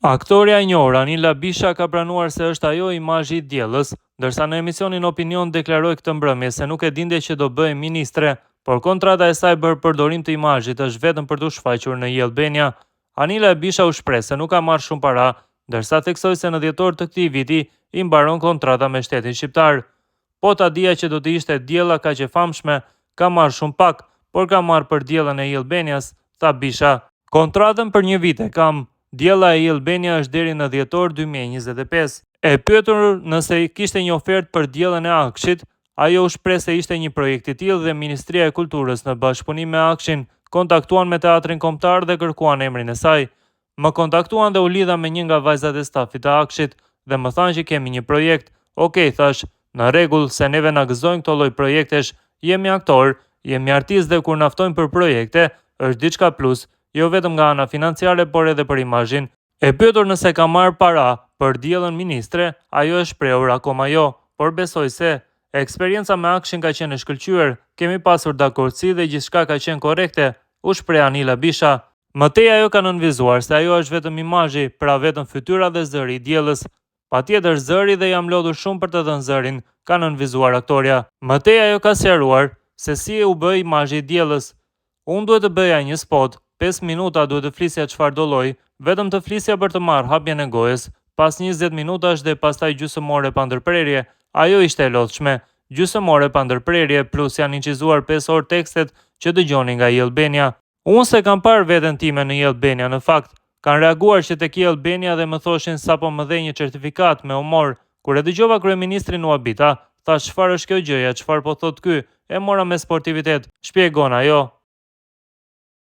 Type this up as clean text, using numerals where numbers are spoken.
Aktoreja e njohur Anila Bisha ka pranuar se është ajo imazhi i diellës, ndërsa në emisionin Opinion deklaroi këtë mbrëmje se nuk e dinte që do bëhej ministre, por kontrata e saj për përdorim të imazhit është vetëm për t'u shfaqur në I Albania. Anila Bisha u shpreh se nuk ka marrë shumë para, ndërsa theksoi se në dhjetor të këtij viti I mbaron kontrata me shtetin shqiptar. Po ta dija që do të ishte diella kaq e famshme, ka marrë shumë pak, por ka marrë për diellën e I Albanias, tha Bisha. Kontratën për 1 vit e kam. Diella e I Albania është deri në dhjetor 2025. E pyetur nëse kishte një ofertë për diellën e Akshit, ajo u shpreh se ishte një projekt I tillë dhe Ministria e Kulturës në bashkëpunim me Akshin kontaktuan me Teatrin Kombëtar dhe kërkuan emrin e saj. Më kontaktuan dhe u lidha me një nga vajzat e stafit të Akshit dhe më thanë që kemi një projekt. Okej, thash, në rregull, se neve na gëzojnë këto lloj projektesh, jemi aktor, jemi artist dhe kur na ftojnë për projekte, është diçka plus. Jo vetëm nga ana financiare, por edhe për imazhin. E pyetur nëse ka marrë para për diellën ministre, ajo e shprehur akoma jo, por besoj se eksperienca me Akshin ka qenë e shkëlqyer, kemi pasur dakordsi dhe gjithçka ka qenë korrekte, u shpreh Anila Bisha. Mëtej ajo ka nënvizuar se ajo është vetëm imazhi, pra vetëm fytyra dhe zëri I diellës. Patjetër zëri dhe jam lodhur shumë për të dhënë zërin, ka nënvizuar aktoreja. Mëtej ajo ka sqaruar se si u bë imazhi I diellës. Unë duhet të bëja një spot. 5 minuta duhet të flisja çfarë do lloj, vetëm të flisja për të marrë hapjen e gojës, pas 20 minutash dhe pastaj gjysmore pa ndërprerje, ajo ishte e lodhshme, gjysmore pa ndërprerje plus janë incizuar 5 orë tekstet që dëgjoni nga I Albania. Unë se kam parë veten time në I Albania, në fakt, kanë reaguar që tek I Albania dhe më thoshin sapo më dhej një certifikat me humor. Kur e dëgjova kryeministrin u habita, thash çfarë është kjo gjëja, çfarë po thot ky, e mora me sportivitet, shpjegon ajo.